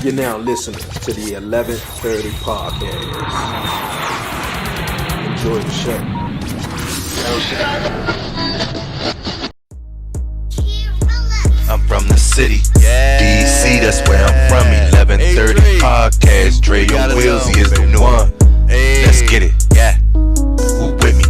You're now listening to the 1130 podcast. Enjoy the show. I'm from the city, DC, that's where I'm from. 1130 podcast, Dre and Willsy is the one. Let's get it, yeah. Who with me?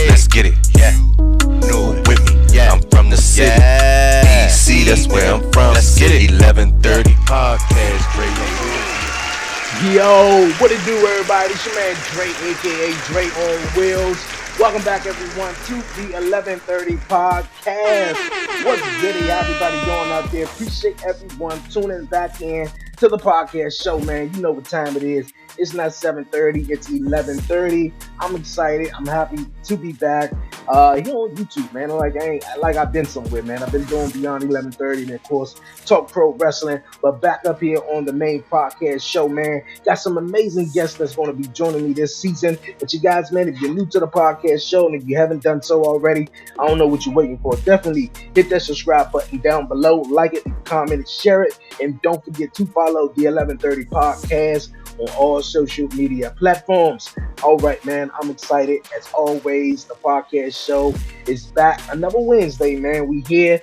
Let's get it, yeah. Who with me? I'm from the city, DC, that's where I'm from. Let's get it. 1130 podcast, Dre and Willsy. Yo, what it do, everybody? It's your man Dre, aka Dre on Wheels. Welcome back, everyone, to the 1130 podcast. What's good, everybody doing out there? Appreciate everyone tuning back in to the podcast show, man. You know what time it is. It's not 7:30, it's 11:30. I'm excited. I'm happy to be back here on YouTube, man. Like I've been somewhere, man. I've been doing Beyond 11:30 and, of course, Talk Pro Wrestling. But back up here on the main podcast show, man. Got some amazing guests that's going to be joining me this season. But you guys, man, if you're new to the podcast show and if you haven't done so already, I don't know what you're waiting for. Definitely hit that subscribe button down below. Like it, comment it, share it. And don't forget to follow the 1130 podcast on all social media platforms. All right, man, I'm excited. As always, the podcast show is back. Another Wednesday, man. We here.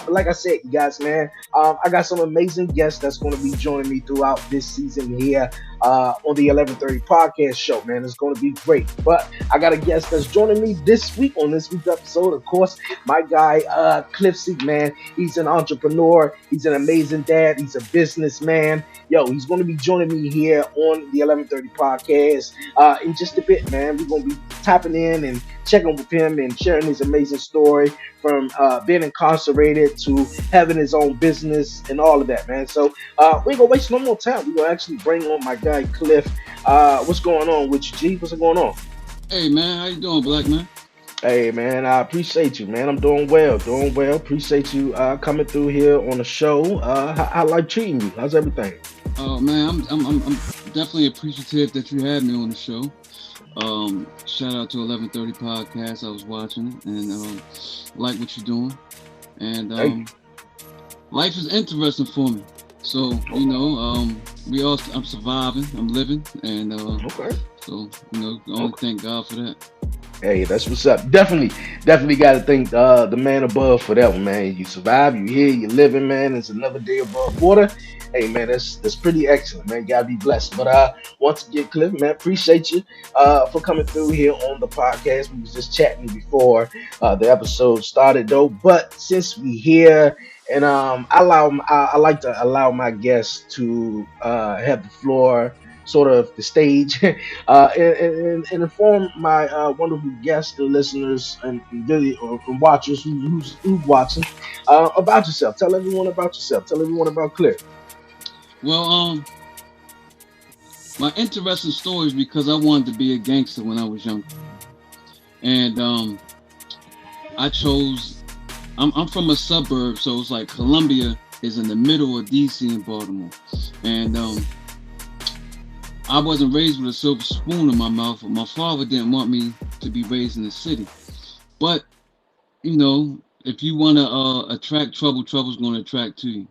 Like I said, you guys, man, I got some amazing guests that's going to be joining me throughout this season here on the 1130 podcast show, man. It's going to be great. But I got a guest that's joining me this week on this week's episode. Of course, my guy, Cliff Seek, man. He's an entrepreneur. He's an amazing dad. He's a businessman. Yo, he's going to be joining me here on the 1130 podcast in just a bit, man. We're going to be tapping in and checking with him and sharing his amazing story from being incarcerated to having his own business and all of that, man. So we ain't gonna waste no more time. We're gonna actually bring on my guy Cliff. What's going on with you, G? What's going on? Hey, man, how you doing, black man? Hey, man, I appreciate you, man. I'm doing well. Appreciate you coming through here on the show. How life treating you? How's everything? Oh, man, I'm definitely appreciative that you had me on the show. Shout out to 1130 podcast. I was watching it and like what you're doing. And life is interesting for me. So, you know, I'm surviving, I'm living, and Okay. so, you know, I want to thank God for that. Hey, that's what's up. Definitely got to thank the man above for that one, man. You survive, you here, you living, man. It's another day above water. Hey, man, that's pretty excellent, man. Gotta be blessed. But once again, Cliff, man, appreciate you for coming through here on the podcast. We was just chatting before the episode started, though. But since we here, and I like to allow my guests to have the floor, sort of the stage, and inform my wonderful guests, the listeners, and really watchers who's watching about yourself. Tell everyone about yourself. Tell everyone about Cliff. Well, my interesting story is because I wanted to be a gangster when I was young, and I chose. I'm from a suburb, so it's like Columbia is in the middle of DC and Baltimore, and I wasn't raised with a silver spoon in my mouth. My father didn't want me to be raised in the city, but you know, if you want to attract trouble, trouble's going to attract to you.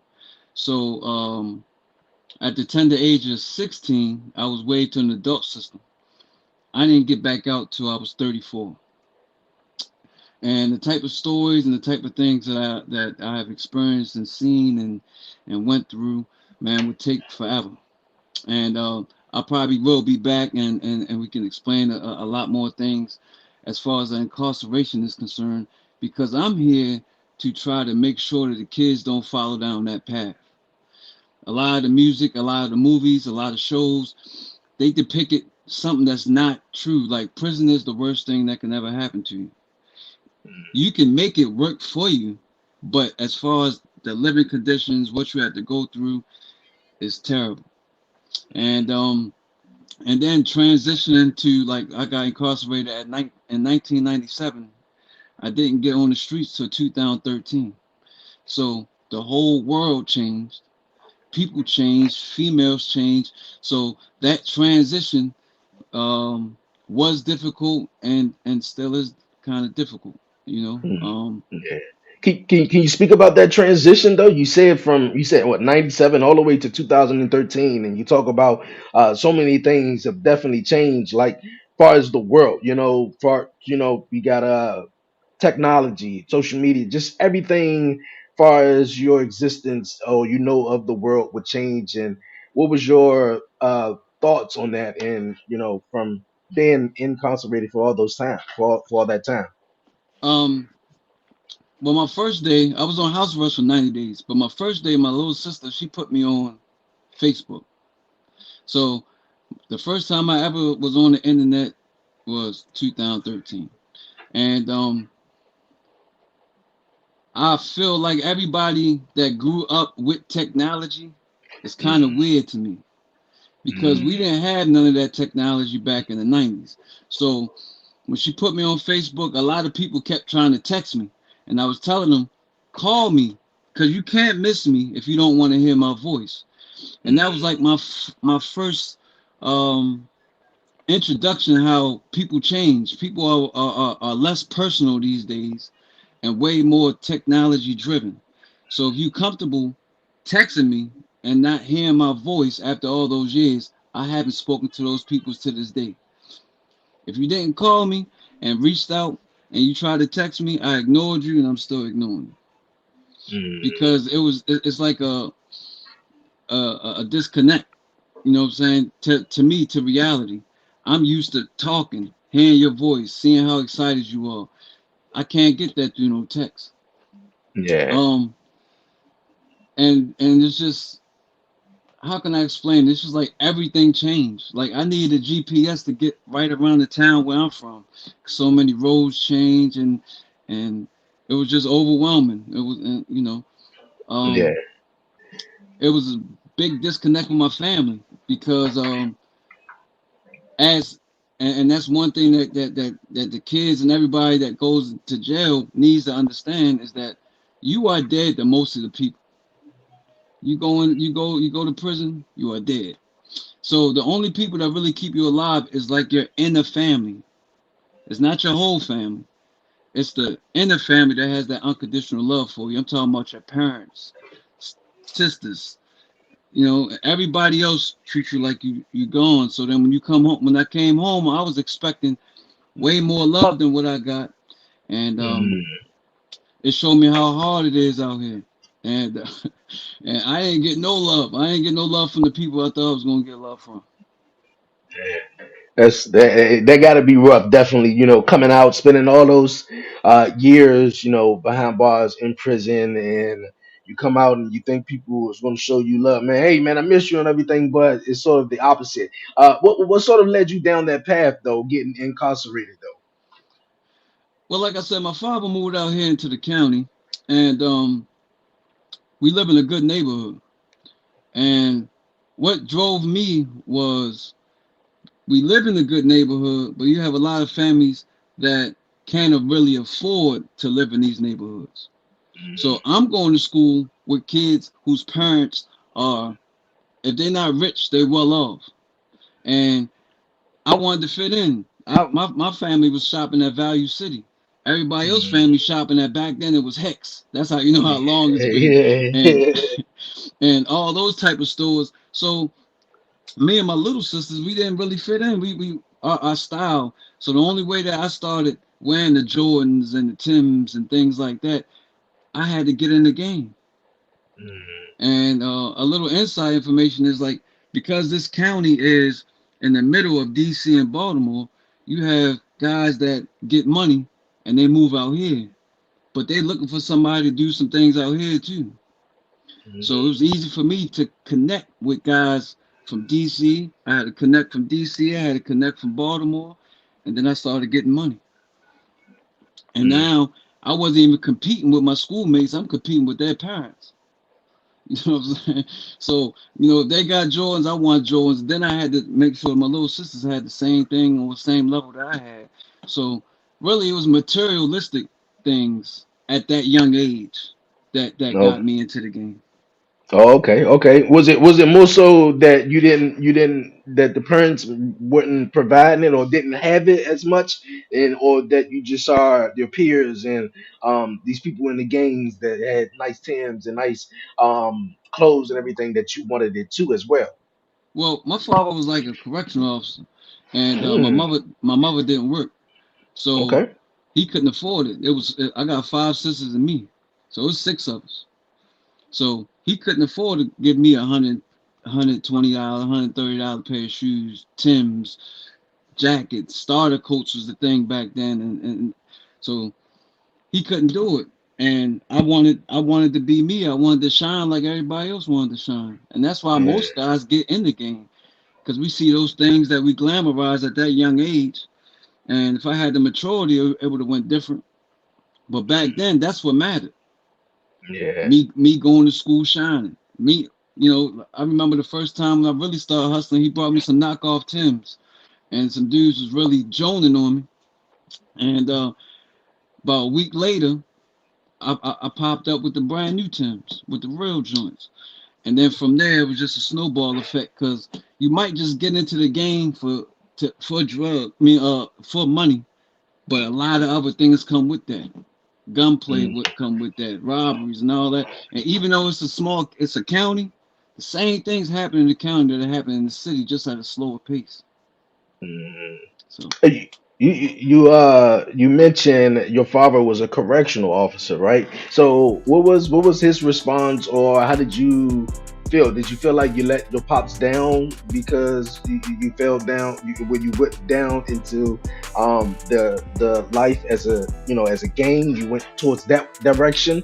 So at the tender age of 16, I was waived to an adult system. I didn't get back out till I was 34. And the type of stories and the type of things that I have experienced and seen and went through, man, would take forever. And I probably will be back and we can explain a lot more things as far as the incarceration is concerned, because I'm here to try to make sure that the kids don't follow down that path. A lot of the music, a lot of the movies, a lot of shows, they depicted something that's not true. Like prison is the worst thing that can ever happen to you. You can make it work for you, but as far as the living conditions, what you have to go through is terrible. And then transitioning to, like, I got incarcerated in 1997. I didn't get on the streets till 2013. So the whole world changed. People changed, females changed. So that transition was difficult and still is kind of difficult, you know. Yeah. Can you speak about that transition though? You said what 97 all the way to 2013, and you talk about so many things have definitely changed. Like far as the world, we got technology, social media, just everything. Far as your existence or of the world would change, and what was your thoughts on that? And from being incarcerated for all those time, for all that time. Um, well, my first day, I was on house arrest for 90 days, but my first day, my little sister, she put me on Facebook. So the first time I ever was on the internet was 2013. And I feel like everybody that grew up with technology is kind of weird to me because we Mm, didn't have none of that technology back in the 90s. So when she put me on Facebook, a lot of people kept trying to text me. And I was telling them, call me because you can't miss me if you don't want to hear my voice. And that was mm, like my first um, introduction how people change. People are less personal these days and way more technology driven. So if you comfortable texting me and not hearing my voice after all those years, I haven't spoken to those people to this day. If you didn't call me and reached out and you tried to text me, I ignored you and I'm still ignoring you mm. because it's like a disconnect. You know what I'm saying? To me, to reality, I'm used to talking, hearing your voice, seeing how excited you are. I can't get that through no text. Yeah. Um, and it's just how can I explain? It's just like everything changed. Like I needed a GPS to get right around the town where I'm from. So many roads changed and it was just overwhelming. It was Yeah. um it was a big disconnect with my family because as and that's one thing that the kids and everybody that goes to jail needs to understand is that you are dead to most of the people. You go to prison, you are dead. So the only people that really keep you alive is like your inner family. It's not your whole family. It's the inner family that has that unconditional love for you. I'm talking about your parents, sisters. Everybody else treats you like you gone. So then when you come home, when I came home, I was expecting way more love than what I got, and Mm. it showed me how hard it is out here. And and I ain't get no love. I ain't get no love from the people I thought I was gonna get love from. That got to be rough. Definitely, coming out, spending all those years, behind bars in prison, and you come out and you think people is going to show you love, man. Hey, man, I miss you and everything, but it's sort of the opposite. What sort of led you down that path though, getting incarcerated though? Well, like I said, my father moved out here into the county, and we live in a good neighborhood. And what drove me was we live in a good neighborhood, but you have a lot of families that can't really afford to live in these neighborhoods. So I'm going to school with kids whose parents are, if they're not rich, they're well off. And I wanted to fit in. My family was shopping at Value City. Everybody else family shopping at back then it was Hex. That's how you know how long it's been. And Yeah. and all those type of stores. So me and my little sisters, we didn't really fit in. We our style. So the only way that I started wearing the Jordans and the Tims and things like that, I had to get in the game. And a little inside information is like because this county is in the middle of DC and Baltimore, you have guys that get money and they move out here, but they looking for somebody to do some things out here too. So it was easy for me to connect with guys from DC. I had to connect from DC. I had to connect from Baltimore, and then I started getting money. And now I wasn't even competing with my schoolmates. I'm competing with their parents. You know what I'm saying? So, if they got Jordans, I want Jordans. Then I had to make sure my little sisters had the same thing on the same level that I had. So really it was materialistic things at that young age that No. got me into the game. Oh, okay, okay. Was it more so that you didn't that the parents weren't providing it or didn't have it as much, and or that you just saw your peers and these people in the games that had nice Tims and nice clothes and everything that you wanted it too as well. Well, my father was like a correctional officer, and Hmm. my mother didn't work, so Okay. he couldn't afford it. It was I got five sisters and me, so it was six of us. So he couldn't afford to give me $120, $130 pair of shoes, Tim's, jackets, starter coats was the thing back then, and so he couldn't do it. And I wanted to be me. I wanted to shine like everybody else wanted to shine, and that's why most Mm, guys get in the game because we see those things that we glamorize at that young age. And if I had the maturity, it would have went different. But back then, that's what mattered. yeah. Me going to school shining. Me, I remember the first time I really started hustling. He brought me some knockoff Tims, and some dudes was really joning on me. And about a week later, I popped up with the brand new Tims with the real joints. And then from there, it was just a snowball effect because you might just get into the game for drug, for money, but a lot of other things come with that. Gunplay Mm, would come with that, robberies and all that. And even though it's a county, the same things happen in the county that happen in the city, just at a slower pace. mm. So, You mentioned your father was a correctional officer, right? So what was his response, or how did you feel? Did you feel like you let your pops down because you fell down when you went down into the life as a gang? You went towards that direction,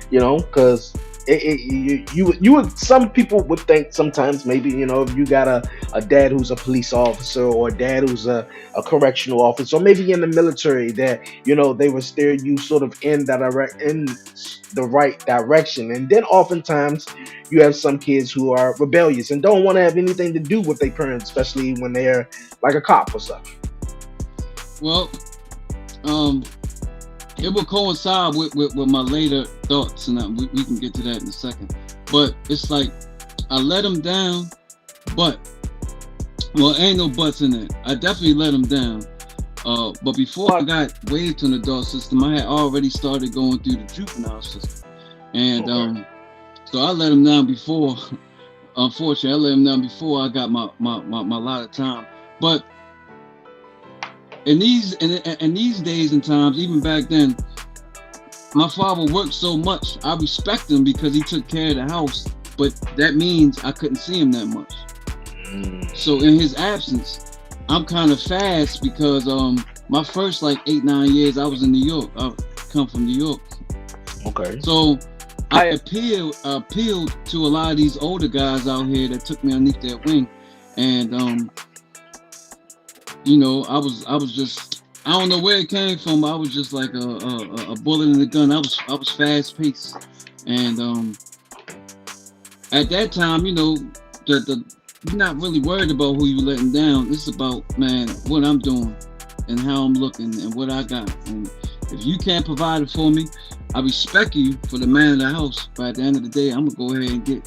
because you would, some people would think sometimes maybe, if you got a dad who's a police officer or a dad who's a correctional officer or maybe in the military, that they would steer you sort of in the right direction. And then oftentimes you have some kids who are rebellious and don't want to have anything to do with their parents, especially when they're like a cop or such. well, um, it will coincide with my later thoughts, and we can get to that in a second. But it's like I let him down, but well, ain't no buts in it. I definitely let him down. But before I got waived to an adult system, I had already started going through the juvenile system, and Okay. so I let him down before. Unfortunately, I let him down before I got my lot of time. But in these days and times, even back then, my father worked so much. I respect him because he took care of the house, but that means I couldn't see him that much. So Mm, in his absence, I'm kind of fast because my first like 8 9 years I was in New York. I come from New York, okay. so I appealed to a lot of these older guys out here that took me underneath their wing, and I was just, I don't know where it came from. I was just like a bullet in the gun. I was fast paced, and at that time, the you're not really worried about who you letting down. It's about, man, what I'm doing and how I'm looking and what I got. And if you can't provide it for me, I respect you for the man of the house. But at the end of the day, I'm gonna go ahead and get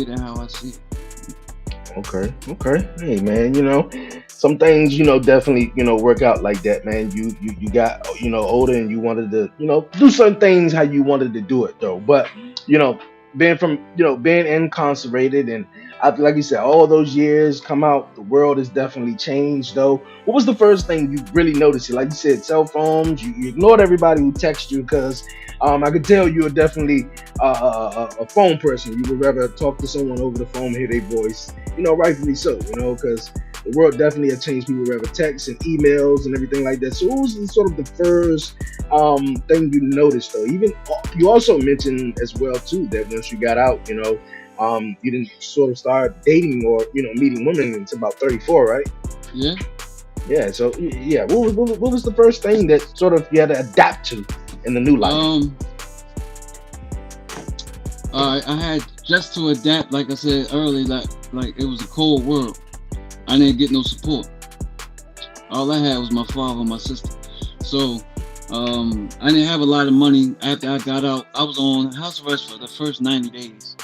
it how I see it. Okay, okay. Hey man, some things, definitely, work out like that, man. You got, older and you wanted to, do certain things how you wanted to do it though. But, you know, being incarcerated and like you said, all those years come out, the world has definitely changed though. What was the first thing you really noticed? Like you said, cell phones, you ignored everybody who texted you because I could tell you were definitely a phone person. You would rather talk to someone over the phone, hear their voice, rightfully so, because the world definitely has changed. People rather text and emails and everything like that. So, what was sort of the first thing you noticed, though? Even you also mentioned as well too that once you got out, you didn't sort of start dating or meeting women until about 34, right? Yeah. Yeah. So, yeah, what was the first thing that sort of you had to adapt to in the new life? Um. I had just to adapt, like I said earlier, like it was a cold world. I didn't get no support. All I had was my father and my sister. So I didn't have a lot of money after I got out. I was on house arrest for the first 90 days.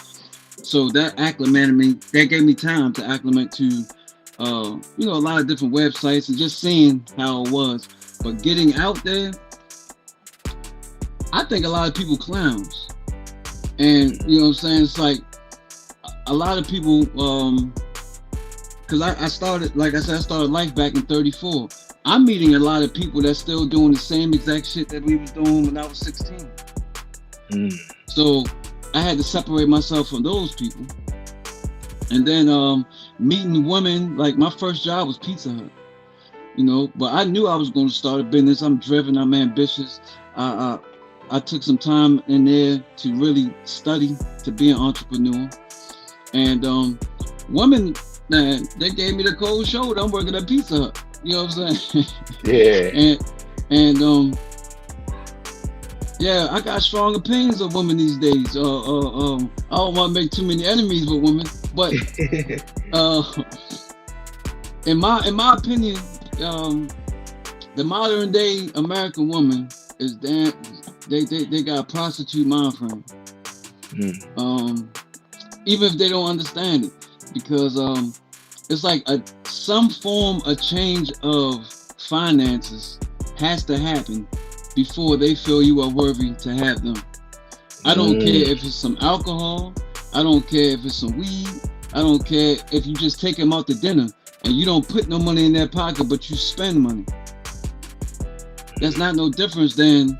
So that acclimated me. That gave me time to acclimate to, a lot of different websites and just seeing how it was. But getting out there, I think a lot of people clowns, and you know what I'm saying. It's like a lot of people, because I started, like I said, I started life back in '34. I'm meeting a lot of people that's still doing the same exact shit that we was doing when I was 16. Mm. So I had to separate myself from those people. And then meeting women, like my first job was Pizza Hut, but I knew I was going to start a business. I'm driven, I'm ambitious. I took some time in there to really study to be an entrepreneur. And women, man, they gave me the cold shoulder. I'm working at Pizza Hut. You know what I'm saying? Yeah. and yeah, I got strong opinions of women these days. I don't want to make too many enemies with women, but uh, in my opinion, the modern day American woman is damn. They got a prostitute mind frame. Mm. Even if they don't understand it, because it's like some form of change of finances has to happen before they feel you are worthy to have them. I don't care if it's some alcohol. I don't care if it's some weed. I don't care if you just take them out to dinner and you don't put no money in their pocket, but you spend money. That's not no difference than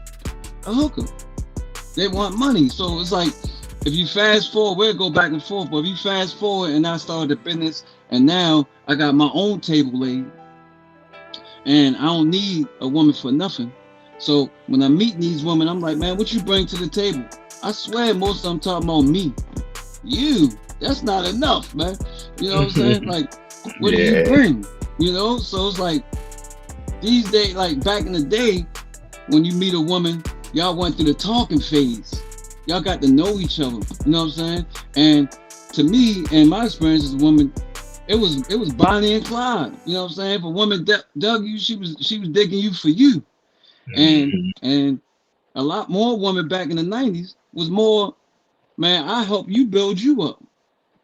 a hooker. They want money. So it's like, if you fast forward, we'll go back and forth, but if you fast forward and I started a business and now I got my own table laid and I don't need a woman for nothing. So when I'm meeting these women, I'm like, man, what you bring to the table? I swear most of them talking about me. You, that's not enough, man. You know what I'm saying? Like, what do you bring? So it's like, these days, like back in the day, when you meet a woman, y'all went through the talking phase. Y'all got to know each other. You know what I'm saying? And to me, in my experience as a woman, it was Bonnie and Clyde. You know what I'm saying? If a woman dug you, she was digging you for you. And a lot more women back in the '90s was more, man, I help you build you up,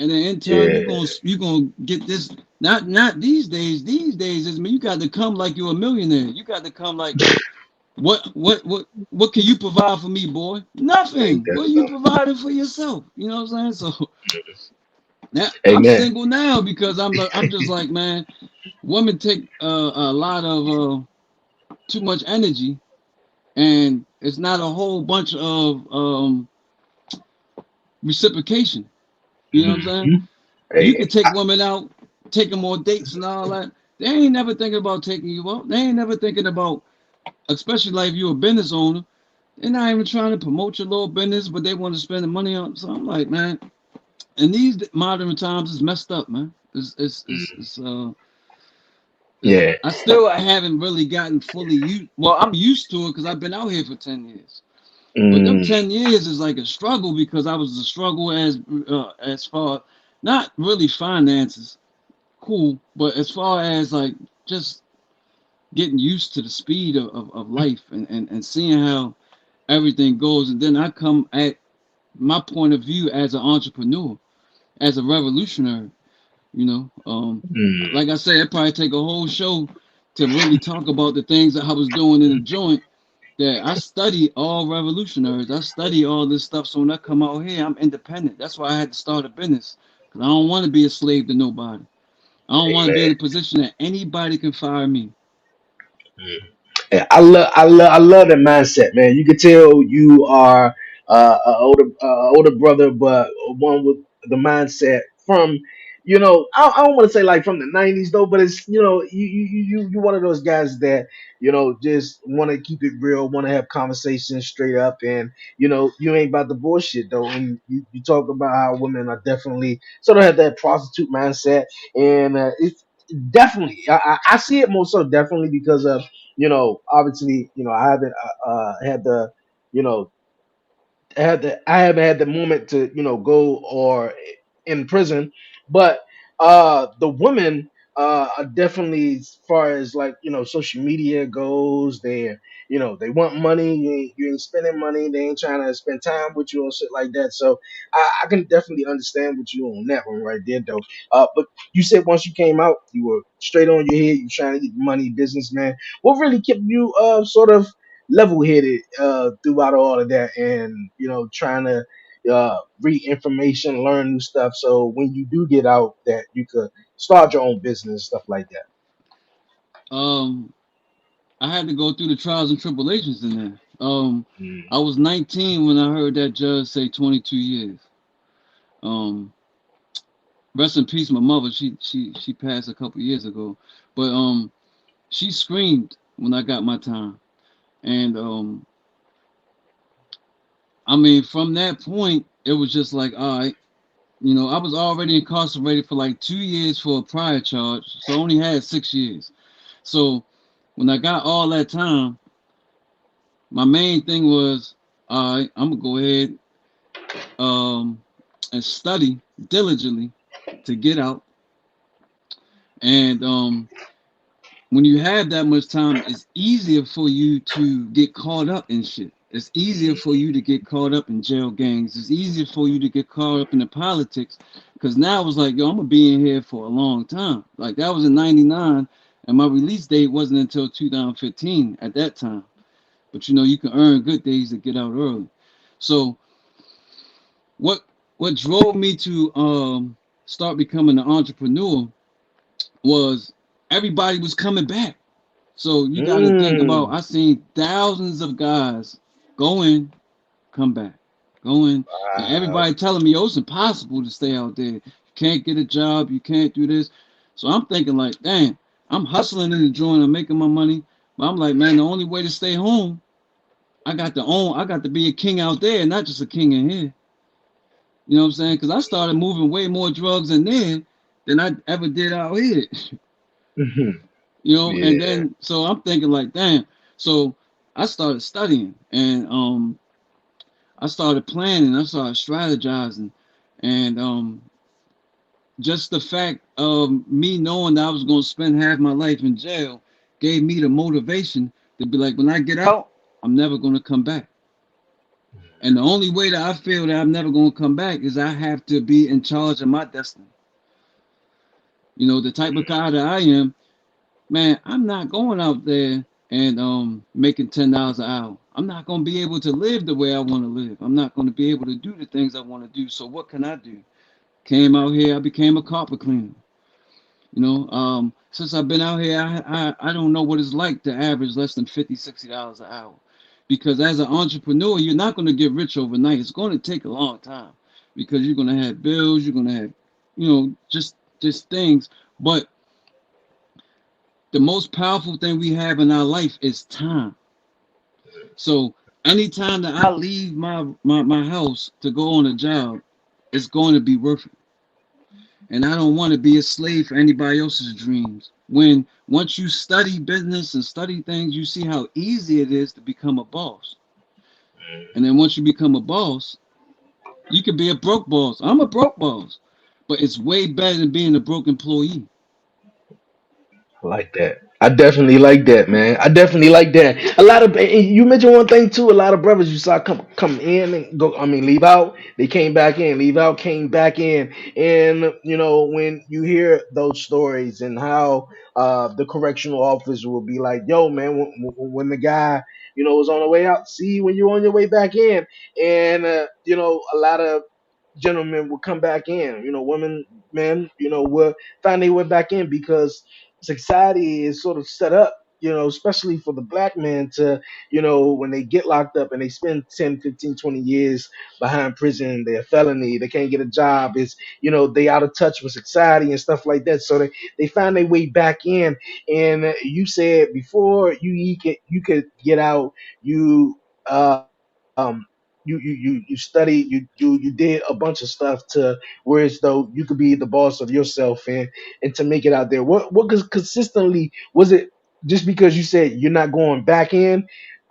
and then in turn you gonna get this. Not these days. These days is, man, you got to come like you're a millionaire. You got to come like, what can you provide for me, boy? Nothing. What are you providing for yourself? You know what I'm saying? So now I'm Amen. single now because I'm just like, man, women take a lot of too much energy, and it's not a whole bunch of reciprocation. You know what I'm saying? You can take women out, take them on dates and all that. They ain't never thinking about taking you out. They ain't never thinking about, especially like if you're a business owner, they're not even trying to promote your little business, but they want to spend the money on. So I'm like, man, in these modern times, it's messed up, man. Yeah. I haven't really gotten fully used. Well, I'm used to it because I've been out here for 10 years. But them 10 years is like a struggle because I was a struggle as far, not really finances, cool, but as far as like just getting used to the speed of life and seeing how everything goes. And then I come at my point of view as an entrepreneur, as a revolutionary, like I said, it probably take a whole show to really talk about the things that I was doing in the joint. That I study all revolutionaries. I study all this stuff. So when I come out here, I'm independent. That's why I had to start a business. Because I don't want to be a slave to nobody. I don't want to be in a position that anybody can fire me. Yeah, I love that mindset, man. You can tell you are older brother, but one with the mindset from, I don't want to say like from the '90s though, but it's, you one of those guys that, just want to keep it real, want to have conversations straight up, and you ain't about the bullshit though. And you talk about how women are definitely sort of have that prostitute mindset, and it's definitely I see it more so definitely because of, obviously, I haven't had the, you know, I haven't had the moment to, go or in prison, but the women definitely as far as like social media goes, they want money. You ain't spending money. They ain't trying to spend time with you or shit like that. So I can definitely understand what you on that one right there, though. But you said once you came out, you were straight on your head. You trying to get money, businessman. What really kept you sort of level headed throughout all of that, and trying to read information, learn new stuff. So when you do get out, that you could start your own business, stuff like that. Um, I had to go through the trials and tribulations in there. Mm. I was 19 when I heard that judge say 22 years. Um, Rest in peace, my mother. She passed a couple years ago, but she screamed when I got my time, and I mean, from that point, it was just like, all right, I was already incarcerated for like 2 years for a prior charge, so I only had 6 years. So when I got all that time, my main thing was, all right, I'm gonna go ahead um, and study diligently to get out. And when you have that much time, it's easier for you to get caught up in shit. It's easier for you to get caught up in jail gangs. It's easier for you to get caught up in the politics. Because now it's like, yo, I'm going to be in here for a long time. Like, that was in 99, and my release date wasn't until 2015 at that time. But you can earn good days to get out early. So, what what drove me to start becoming an entrepreneur was everybody was coming back. So you got to think about. Mm. I seen thousands of guys go in, come back, go in, and Wow. everybody telling me, "Oh, it's impossible to stay out there. You can't get a job. You can't do this." So I'm thinking like, "Damn, I'm hustling in the joint. I'm making my money." But I'm like, man, the only way to stay home, I got to own. I got to be a king out there, not just a king in here. You know what I'm saying? Because I started moving way more drugs in there than I ever did out here. Mhm. And Yeah. then so I'm thinking like, damn. So I started studying and I started planning, I started strategizing, and just the fact of me knowing that I was going to spend half my life in jail gave me the motivation to be like, when I get out, I'm never going to come back. And the only way that I feel that I'm never going to come back is I have to be in charge of my destiny. The type of guy that I am, man, I'm not going out there and making $10 an hour. I'm not gonna be able to live the way I want to live. I'm not gonna be able to do the things I want to do. So what can I do? Came out here, I became a carpet cleaner. Since I've been out here, I don't know what it's like to average less than 50, $60 an hour. Because as an entrepreneur, you're not gonna get rich overnight. It's gonna take a long time because you're gonna have bills, you're gonna have, just things. But the most powerful thing we have in our life is time. So anytime that I leave my house to go on a job, it's going to be worth it. And I don't want to be a slave for anybody else's dreams. When once you study business and study things, you see how easy it is to become a boss. And then once you become a boss, you can be a broke boss. I'm a broke boss, but it's way better than being a broke employee. I like that. I definitely like that, man. I definitely like that. A lot of and you mentioned one thing too. A lot of brothers you saw come in and go. I mean, leave out. They came back in. Leave out. Came back in. And when you hear those stories and how the correctional officer will be like, "Yo, man, when the guy was on the way out, see when you're on your way back in." And a lot of gentlemen will come back in. Women, men, will find their way back in because society is sort of set up, especially for the black man to, when they get locked up and they spend 10, 15, 20 years behind prison, they're a felony, they can't get a job, they out of touch with society and stuff like that. So they find their way back in. And you said before you could get out, you you studied, you did a bunch of stuff to where as though you could be the boss of yourself and to make it out there. What consistently was it? Just because you said you're not going back in,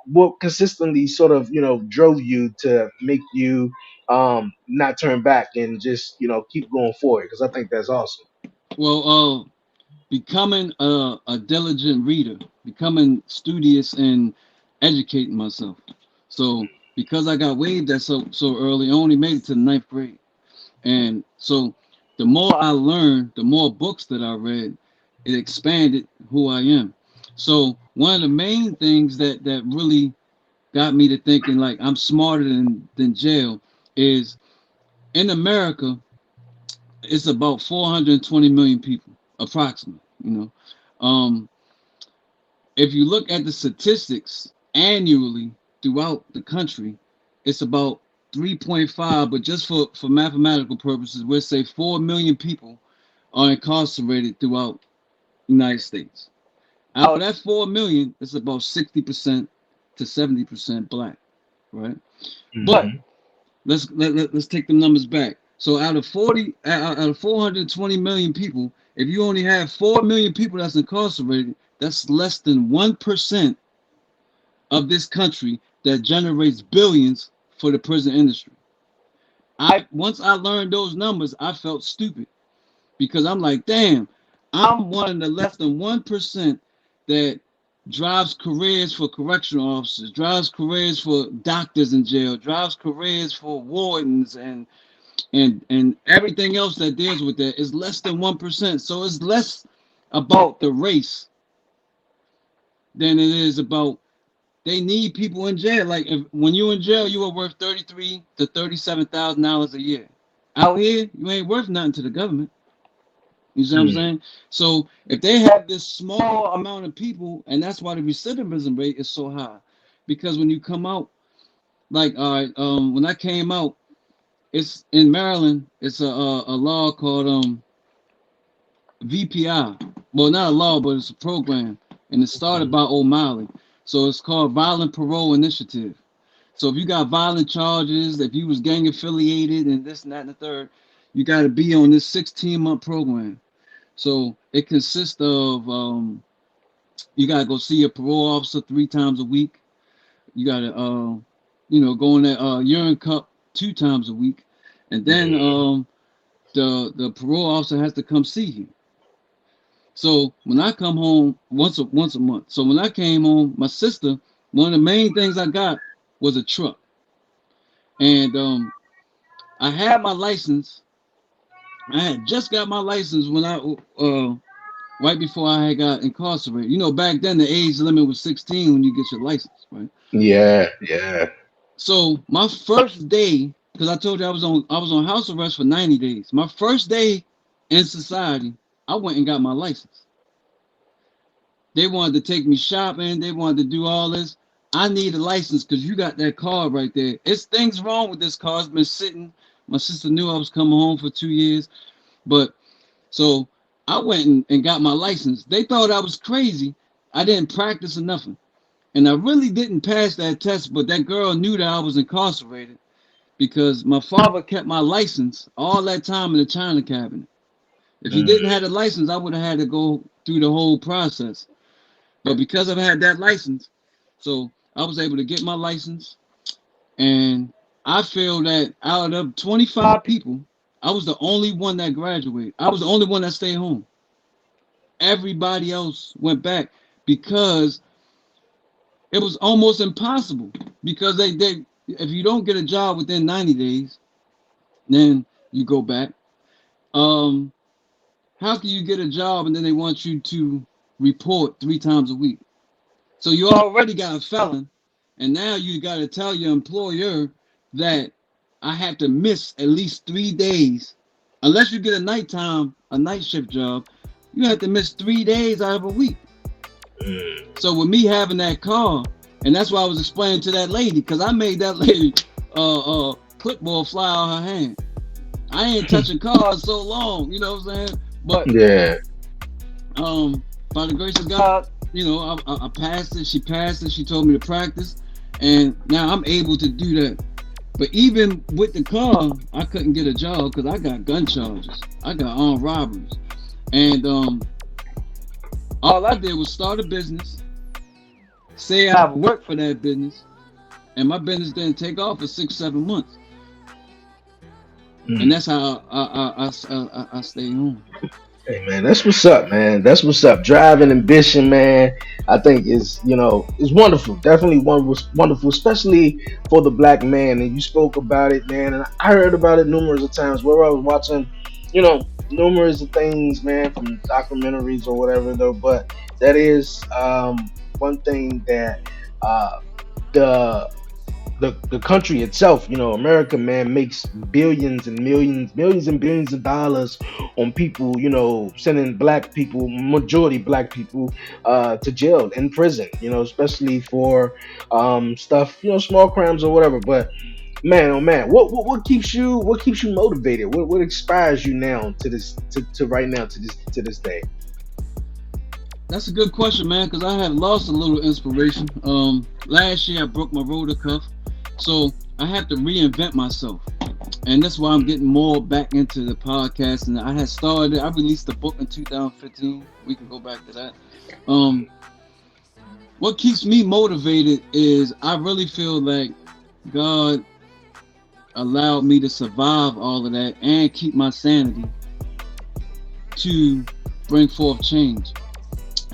what consistently sort of drove you to make you not turn back and just keep going forward? Because I think that's awesome. Well, becoming a diligent reader, becoming studious and educating myself. So because I got waved at so early, I only made it to the ninth grade. And so the more I learned, the more books that I read, it expanded who I am. So one of the main things that really got me to thinking like I'm smarter than jail is in America, it's about 420 million people, approximately, you know. Um, if you look at the statistics annually throughout the country, it's about 3.5, but just for mathematical purposes, we'll say 4 million people are incarcerated throughout the United States. Out of that 4 million, it's about 60% to 70% black, right? Mm-hmm. But let's take the numbers back. So out of 420 million people, if you only have 4 million people that's incarcerated, that's less than 1% of this country that generates billions for the prison industry. Once I learned those numbers, I felt stupid because I'm like, damn, I'm one of the less than 1% that drives careers for correctional officers, drives careers for doctors in jail, drives careers for wardens and everything else that deals with that is less than 1%. So it's less about the race than it is about they need people in jail. Like when you in jail, you are worth $33,000 to $37,000 a year. Out here, you ain't worth nothing to the government. You see what I'm saying? So if they have this small amount of people, and that's why the recidivism rate is so high, because when you come out, like when I came out, it's in Maryland. It's a law called VPI. Well, not a law, but it's a program, and it started by O'Malley. So it's called Violent Parole Initiative. So if you got violent charges, if you was gang affiliated, and this and that and the third, you got to be on this 16-month program. So it consists of you gotta go see a parole officer 3 times a week. You gotta go in that urine cup 2 times a week, and then the parole officer has to come see you. So when I come home once a month. So when I came home, my sister, one of the main things I got was a truck, and I had my license. I had just got my license when I right before I had got incarcerated. You know, back then the age limit was 16 when you get your license, right? Yeah. So my first day, because I told you I was on house arrest for 90 days. My first day in society, I went and got my license. They wanted to take me shopping. They wanted to do all this. I need a license because you got that card right there. It's things wrong with this car. It's been sitting. My sister knew I was coming home for 2 years. But so I went and got my license. They thought I was crazy. I didn't practice or nothing. And I really didn't pass that test, but that girl knew that I was incarcerated because my father kept my license all that time in the china cabinet. If he didn't have a license, I would have had to go through the whole process. But because I've had that license, so I was able to get my license. And I feel that out of 25 people, I was the only one that graduated. I was the only one that stayed home. Everybody else went back because it was almost impossible. Because they if you don't get a job within 90 days, then you go back. How can you get a job and then they want you to report 3 times a week? So you already got a felon, and now you got to tell your employer that I have to miss at least 3 days. Unless you get a night shift job, you have to miss 3 days out of a week. So with me having that car, and that's why I was explaining to that lady, because I made that lady clipboard fly out her hand. I ain't touching cars so long, you know what I'm saying? But Yeah. By the grace of God, you know, I passed it. She passed it. She told me to practice, and now I'm able to do that. But even with the car, I couldn't get a job because I got gun charges. I got armed robberies, and all I did was start a business, say I've worked for that business, and my business didn't take off for 6-7 months. And that's how I stay home. Hey man, that's what's up, man. That's what's up. Drive and ambition, man. I think is wonderful. Definitely wonderful, wonderful, especially for the black man. And you spoke about it, man. And I heard about it numerous of times where I was watching, numerous of things, man, from documentaries or whatever, though. But that is one thing that uh, the the country itself, America, man, makes billions and millions and billions of dollars on people, sending black people, majority black people, to jail and prison, especially for stuff, small crimes or whatever. But man, oh man, what keeps you motivated? What inspires you now to this to right now to this day? That's a good question, man, because I have lost a little inspiration. Last year I broke my rotor cuff, so I have to reinvent myself, and that's why I'm getting more back into the podcast. And I released the book in 2015. We can go back to that. Um, what keeps me motivated is I really feel like God allowed me to survive all of that and keep my sanity to bring forth change.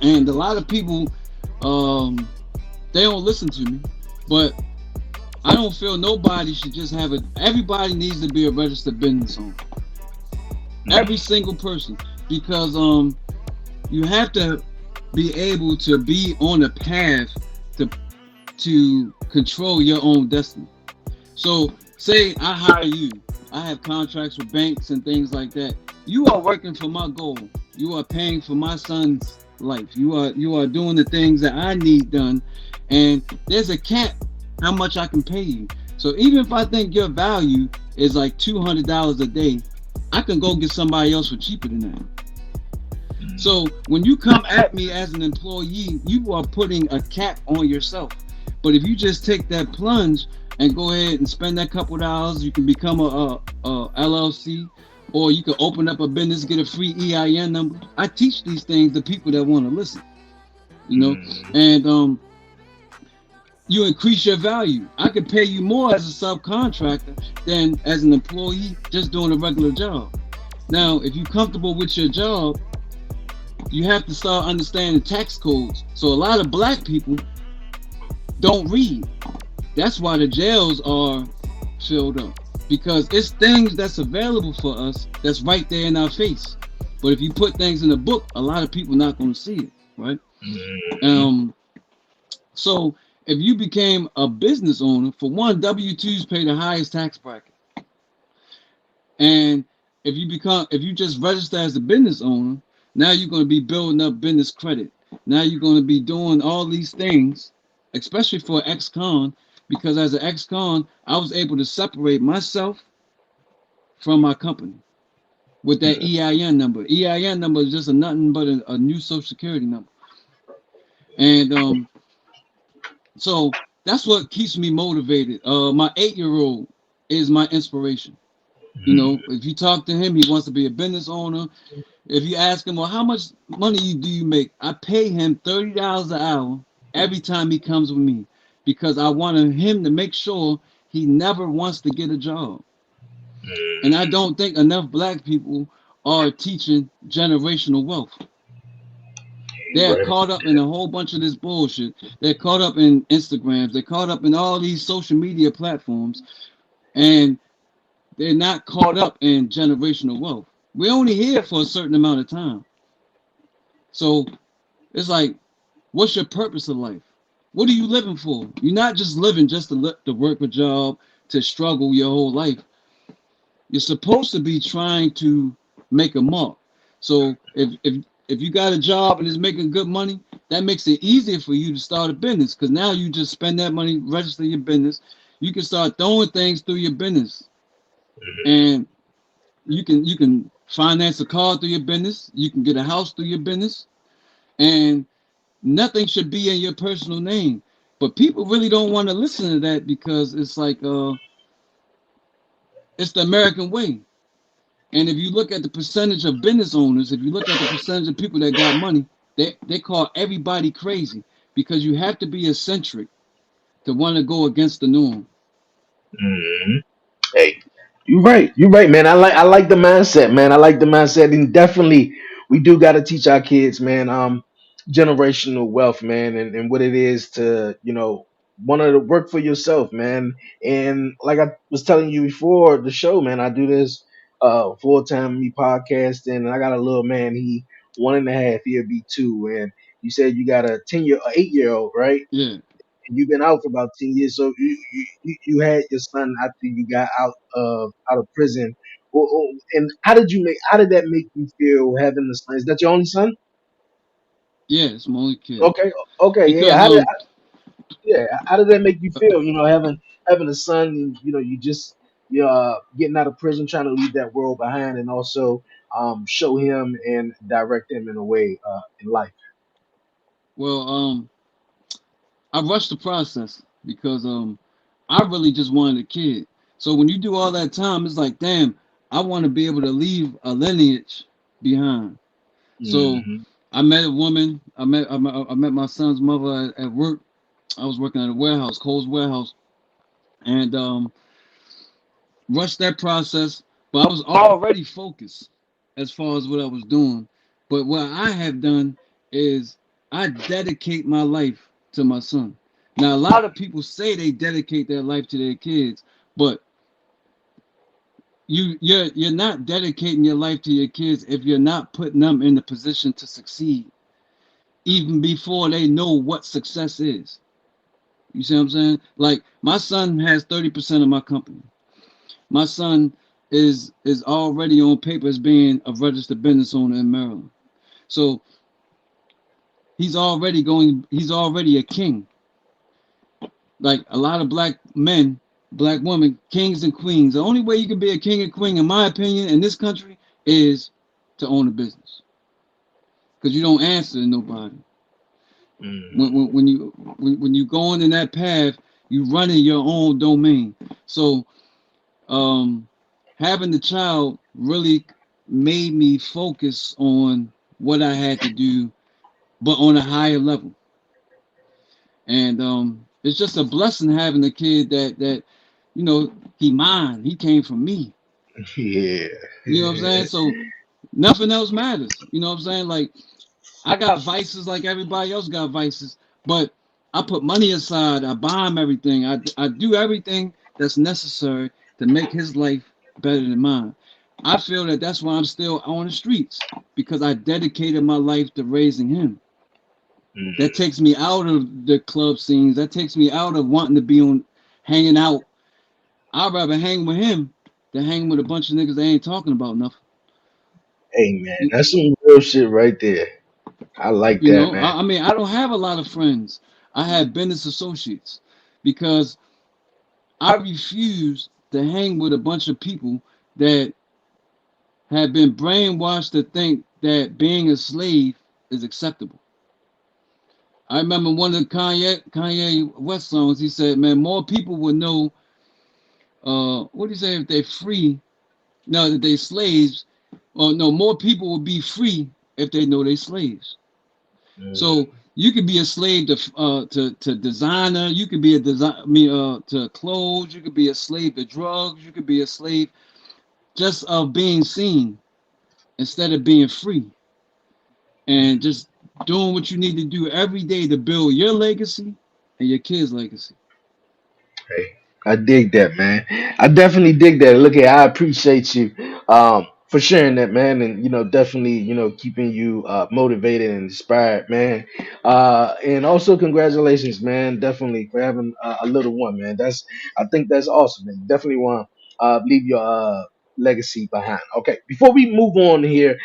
And a lot of people, um, they don't listen to me, but I don't feel nobody should just have it. Everybody needs to be a registered business owner. Every single person, because you have to be able to be on a path to control your own destiny. So, say I hire you, I have contracts with banks and things like that. You are working for my goal. You are paying for my son's life. You are doing the things that I need done, and there's a cap how much I can pay you. So even if I think your value is like $200 a day, I can go get somebody else for cheaper than that. So when you come at me as an employee, you are putting a cap on yourself. But if you just take that plunge and go ahead and spend that couple dollars, you can become a LLC, or you can open up a business, get a free EIN number. I teach these things to people that want to listen, and you increase your value. I could pay you more as a subcontractor than as an employee just doing a regular job. Now, if you're comfortable with your job, you have to start understanding tax codes. So a lot of black people don't read. That's why the jails are filled up, because it's things that's available for us that's right there in our face. But if you put things in a book, a lot of people not going to see it, right? Um, so if you became a business owner, for one, W-2s pay the highest tax bracket. And if you just register as a business owner, now you're going to be building up business credit. Now you're going to be doing all these things, especially for ex-con, because as an ex-con, I was able to separate myself from my company with that EIN number. EIN number is just nothing but a new social security number. And so that's what keeps me motivated. My 8-year-old is my inspiration. If you talk to him, he wants to be a business owner. If you ask him, well, how much money do you make? I pay him $30 an hour every time he comes with me, because I wanted him to make sure he never wants to get a job. And I don't think enough black people are teaching generational wealth. They're caught up in a whole bunch of this bullshit. They're caught up in Instagrams. They're caught up in all these social media platforms. And they're not caught up in generational wealth. We're only here for a certain amount of time. So it's like, what's your purpose of life? What are you living for? You're not just living just to work a job, to struggle your whole life. You're supposed to be trying to make a mark. So if you got a job and it's making good money, that makes it easier for you to start a business, because now you just spend that money, register your business. You can start throwing things through your business, and you can finance a car through your business. You can get a house through your business, and nothing should be in your personal name. But people really don't want to listen to that, because it's like it's the American way. And if you look at the percentage of business owners, if you look at the percentage of people that got money, they call everybody crazy, because you have to be eccentric to want to go against the norm. Hey, you're right. You're right, man. I like the mindset, man. I like the mindset, and definitely we do got to teach our kids, man, generational wealth, man, and what it is to, want to work for yourself, man. And like I was telling you before the show, man, I do this full time me podcasting, and I got a little man, he 1.5, he'll be 2, and you said you got a 8-year old, right? Yeah. And you've been out for about 10 years. So you had your son after you got out of prison. And how did that make you feel having the son? Is that your only son? Yeah, it's my only kid. Okay, okay, yeah. Because How did that make you feel? Having a son, and you just you're getting out of prison, trying to leave that world behind, and also show him and direct him in a way in life. well, I rushed the process because I really just wanted a kid. So when you do all that time, it's like, damn, I want to be able to leave a lineage behind. So Hmm. I met a woman. I met my son's mother at work. I was working at a warehouse, Cole's warehouse, and rushed that process. But I was already focused as far as what I was doing. But what I have done is I dedicate my life to my son. Now a lot of people say they dedicate their life to their kids, but you're not dedicating your life to your kids if you're not putting them in the position to succeed, even before they know what success is. You see what I'm saying? Like my son has 30% of my company. My son is already on paper as being a registered business owner in Maryland. So he's already a king. Like a lot of black men, black women, kings and queens. The only way you can be a king and queen, in my opinion, in this country, is to own a business. Because you don't answer to nobody. When you going in that path, you running your own domain. So um, having the child really made me focus on what I had to do, but on a higher level. And it's just a blessing having a kid that he mine. He came from me. Yeah. You know what I'm saying? So nothing else matters. You know what I'm saying? Like I got vices like everybody else got vices, but I put money aside. I buy him everything. I do everything that's necessary to make his life better than mine. I feel that that's why I'm still on the streets because I dedicated my life to raising him. That Mm. takes me out of the club scenes. That takes me out of wanting to be on hanging out. I'd rather hang with him than hang with a bunch of niggas that ain't talking about nothing. Hey man, You, that's some real shit right there. I like you that, know, man. I mean, I don't have a lot of friends. I have business associates because I refuse to hang with a bunch of people that have been brainwashed to think that being a slave is acceptable. I remember one of the Kanye West songs. He said, "Man, more people would know. What do you say if they're free? No, that they slaves. Or no, more people will be free if they know they slaves. So Mm. you could be a slave to designer. You could be a design. I mean, to clothes. You could be a slave to drugs. You could be a slave just of being seen instead of being free and just doing what you need to do every day to build your legacy and your kids' legacy." Hey, I dig that, man. I definitely dig that. Look at, I appreciate you for sharing that, man, and definitely keeping you motivated and inspired, man. And also congratulations, man, definitely for having a little one, man. I think that's awesome, man. Definitely want to leave your legacy behind. Okay, before we move on here,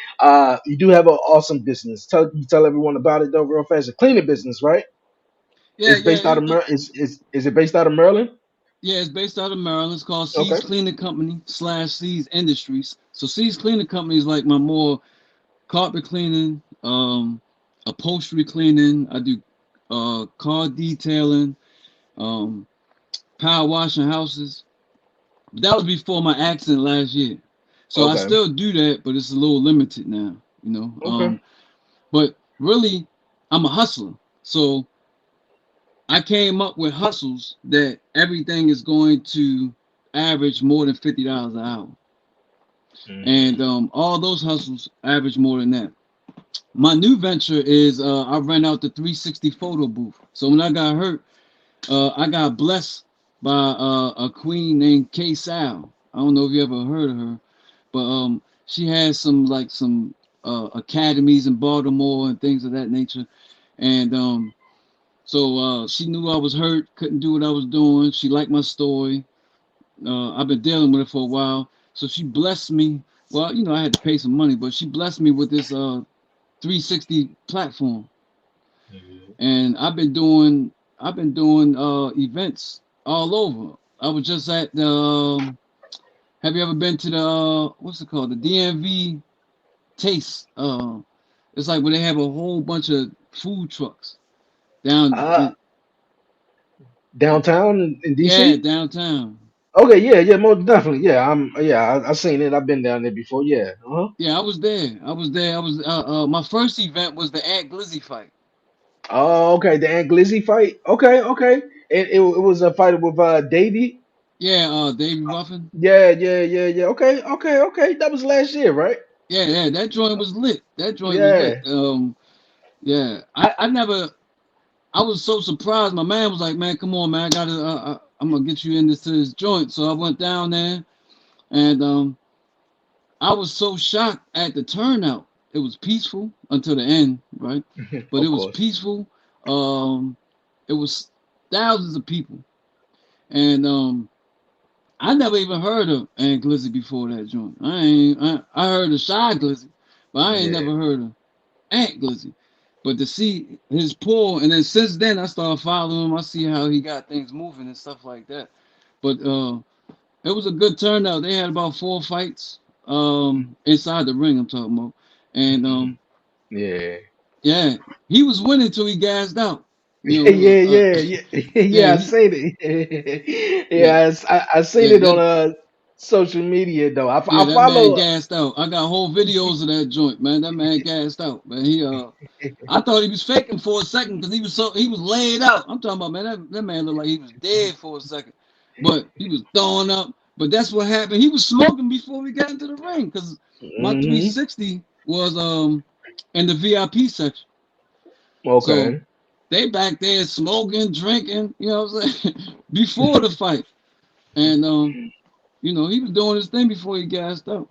you do have an awesome business. Tell everyone about it though, real fast. A cleaning business, right? Yeah, It's yeah, based out of is it based out of Maryland? yeah. It's based out of Maryland. It's called Okay. Seas Cleaning Company / Seas Industries. So Seas Cleaning Company is like my more carpet cleaning, upholstery cleaning. I do car detailing, um, power washing houses. But that was before my accident last year. So I Okay. still do that, but it's a little limited now, you know. Okay. But really, I'm a hustler. So I came up with hustles that everything is going to average more than $50 an hour. Mm. And all those hustles average more than that. My new venture is I rent out the 360 photo booth. So when I got hurt, I got blessed by a queen named K Sal. I don't know if you ever heard of her, but she has some academies in Baltimore and things of that nature. And so she knew I was hurt, couldn't do what I was doing. She liked my story. I've been dealing with it for a while, so she blessed me. Well, I had to pay some money, but she blessed me with this 360 platform, Mhm. and I've been doing events all over. I was just at the. Have you ever been to the what's it called? The DMV Taste. It's like where they have a whole bunch of food trucks down. Uh, Downtown in Yeah, DC. downtown. Okay, yeah, yeah, most definitely. Yeah, I seen it. I've been down there before. Yeah. Uh-huh. Yeah, I was there. I was there. I was. My first event was the Ant Glizzy fight. Oh, okay, the Anglizzi fight. Okay, okay. It was a fight with Davey. Yeah, Davey Ruffin. Yeah, yeah, yeah, yeah. Okay, okay, okay. That was last year, right? Yeah, yeah, that joint was lit. That joint was lit. Yeah. Yeah, I I never. I was so surprised. My man was like, "Man, come on, man. I'm gonna get you into this joint." So I went down there, and I was so shocked at the turnout. It was peaceful until the end, right? But it of was course. peaceful. Um, it was thousands of people, and I never even heard of Ant Glizzy before that joint. I heard of Shy Glizzy, but I ain't Yeah. never heard of Ant Glizzy. But to see his pull, and then since then I started following him. I see how he got things moving and stuff like that. But it was a good turnout. They had about 4 fights inside the ring. I'm talking about, and Mhm. Yeah. yeah, he was winning till he gassed out. Yeah, yeah, yeah, yeah, Yeah, yeah. I seen it. yeah, Yeah, I seen yeah, it on that social media though. yeah, I that man follow. gassed out. I got whole videos of that joint, man. That man gassed out, man. I thought he was faking for a second because he was laid out. I'm talking about, man, that man looked like he was dead for a second, but he was throwing up. But that's what happened. He was smoking before we got into the ring because my Hmm. 360 was in the VIP section. So Okay. they back there smoking, drinking, what I'm saying, before the fight. And he was doing his thing before he gassed out.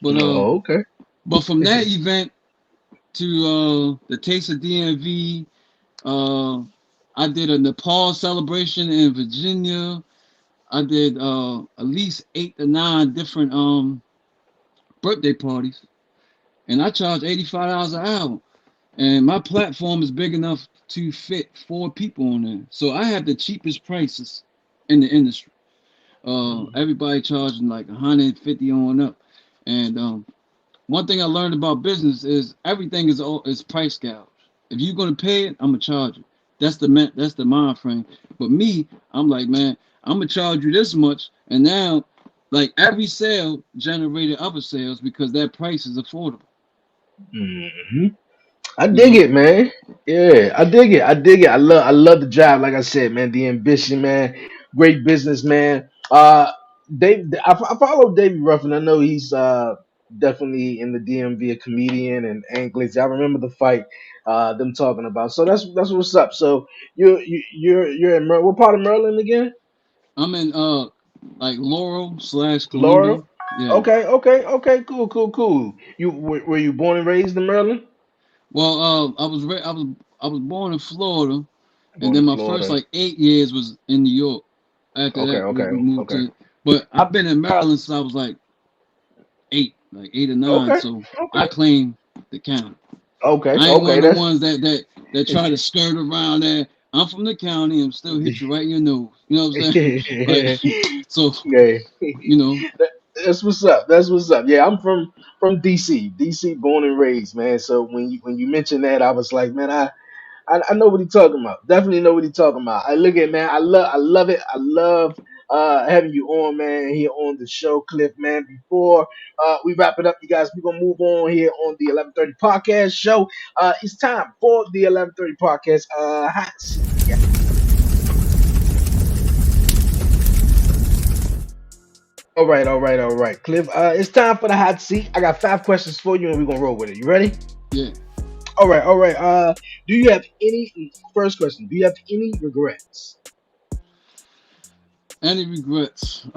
But Oh, okay. but from that event to the Taste of DMV, uh, I did a Nepal celebration in Virginia. I did at least 8 to 9 different birthday parties, and I charge $85 an hour. And my platform is big enough to fit 4 people on there, so I have the cheapest prices in the industry. Everybody charging like 150 on up, and one thing I learned about business is everything is price gouged. If you're gonna pay it, I'm gonna charge it. That's the mind frame. But me, I'm like, man, I'm gonna charge you this much, and now, like every sale generated other sales because that price is affordable. Hmm. I You dig know, it, man. Yeah, I dig it. I dig it. I love the job. Like I said, man, the ambition, man. Great business, man. I follow David Ruffin. I know he's definitely in the DMV, a comedian and Anglais. I remember the fight them talking about. So that's what's up. So you're in what part of Maryland again? I'm in like Laurel / Laurel. Columbia. Yeah. Okay, okay, okay. Cool, cool, cool. Were you born and raised in Maryland? Well, I was born in Florida, and Born then in my first Florida. like 8 years was in New York. After Okay, that, okay, we moved okay, to. But I've been in Maryland since I was like 8, like 8 or 9. okay, So I okay. claim the county. Okay, I ain't one okay, of the that's ones that try to skirt around there. I'm from the county and still hit you right in your nose. You know what I'm saying? Like, so yeah. you know, That's what's up. That's what's up. Yeah, I'm from DC, DC, born and raised, man. So when you mentioned that, I was like, man, I know what he's talking about. Definitely know what he's talking about. I look at man. I love it. I love having you on, man. Here on the show, Cliff, man. Before we wrap it up, you guys, we're gonna move on here on the 11:30 podcast show. It's time for the 11:30 podcast hot seat. Yeah. All right, all right, all right, Cliff. It's time for the hot seat. I got 5 questions for you, and we're gonna roll with it. You ready? Yeah. All right, all right. Do you have any? First question: do you have any regrets? Any regrets?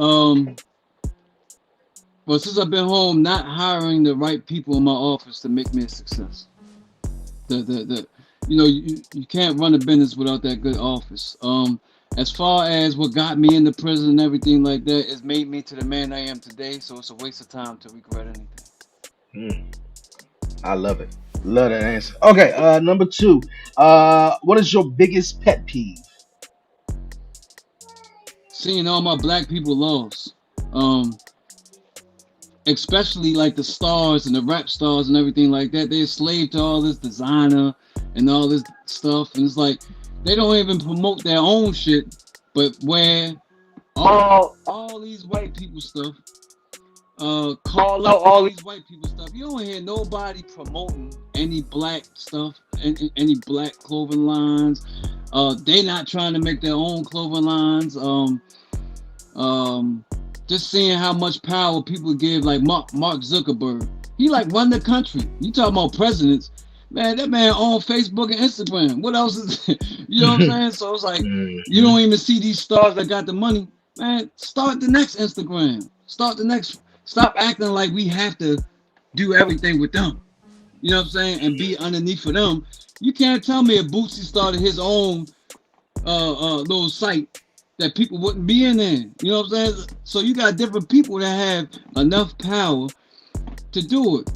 Well, since I've been home, not hiring the right people in my office to make me a success. The you can't run a business without that good office. As far as what got me into prison and everything like that, it's made me to the man I am today. So it's a waste of time to regret anything. Hmm, I love it. Love that answer. Okay, number two. What is your biggest pet peeve? Seeing all my black people lost. Um, Especially like the stars and the rap stars and everything like that. They're slave to all this designer and all this stuff, and it's like they don't even promote their own shit, but where all these white people stuff, call out all these white people stuff. You don't hear nobody promoting any black stuff, any black clothing lines. They not trying to make their own clothing lines. Um, just seeing how much power people give, like Mark Zuckerberg. He like run the country. You talking about presidents? Man, that man on Facebook and Instagram. What else is you know what I'm saying? So it's like you Mhm. don't even see these stars that got the money. Man, start the next Instagram. Start the next. Stop acting like we have to do everything with them. You know what I'm saying? And be underneath for them. You can't tell me if Bootsy started his own little site that people wouldn't be in there. You know what I'm saying? So you got different people that have enough power to do it.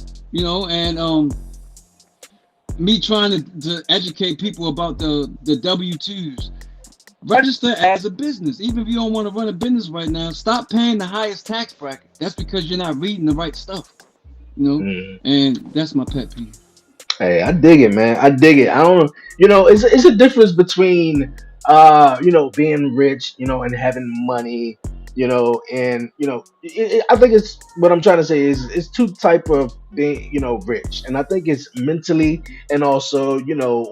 And me trying to educate people about the W-2s. Register as a business. Even if you don't want to run a business right now, stop paying the highest tax bracket. That's because you're not reading the right stuff. You know, Mhm. and that's my pet peeve. Hey, I dig it, man. I dig it. I don't, it's a difference between, being rich, and having money, and I think it's what I'm trying to say is it's two type of being, rich, and I think it's mentally and also,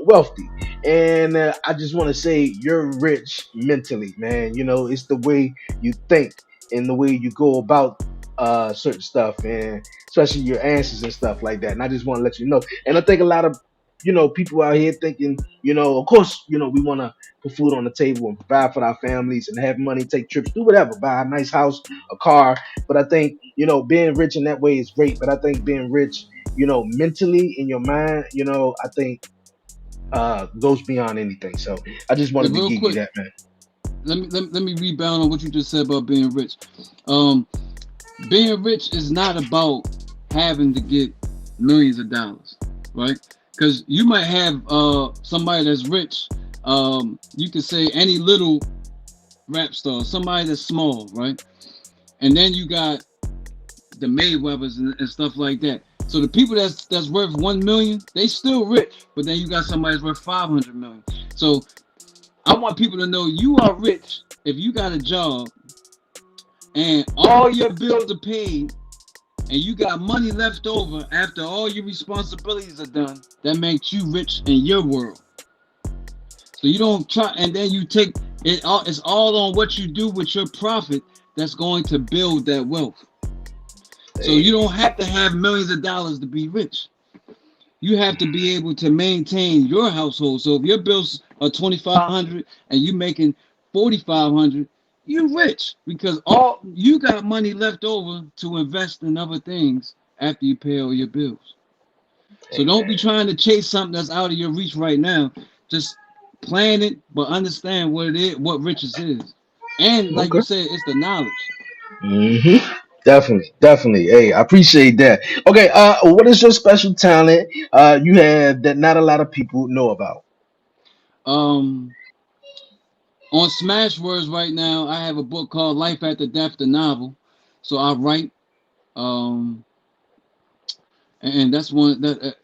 wealthy. And I just want to say you're rich mentally, man. It's the way you think and the way you go about certain stuff, and especially your answers and stuff like that. And I just want to let you know. And I think a lot of people out here thinking, of course, we want to put food on the table and provide for our families and have money, take trips, do whatever, buy a nice house, a car. But I think being rich in that way is great. But I think being rich, mentally in your mind, I think goes beyond anything. So I just Yeah, wanted to real give you quick, that, man. let me rebound on what you just said about being rich. Um, Being rich is not about having to get millions of dollars, right? Because you might have somebody that's rich. You could say any little rap star, somebody that's small, right? And then you got the Mayweathers and stuff like that. So the people that's worth 1 million, they still rich, but then you got somebody that's worth 500 million. So I want people to know you are rich if you got a job and all your bills are paid and you got money left over after all your responsibilities are done. That makes you rich in your world. So you don't try, and then you take it all. It's all on what you do with your profit that's going to build that wealth. So you Hey, don't have to have millions of dollars to be rich. You have to be able to maintain your household. So if your bills are 2,500 and you making 4,500, you rich because all you got money left over to invest in other things after you pay all your bills. So hey, don't be man. trying to chase something that's out of your reach right now. Just plan it, but understand what it is, what riches is. And like you Okay. said, it's the knowledge. hmm Definitely, definitely. Hey, I appreciate that. Okay, what is your special talent you have that not a lot of people know about? Um, on Smashwords right now, I have a book called Life After Death, the novel. So I write, um, and that's one that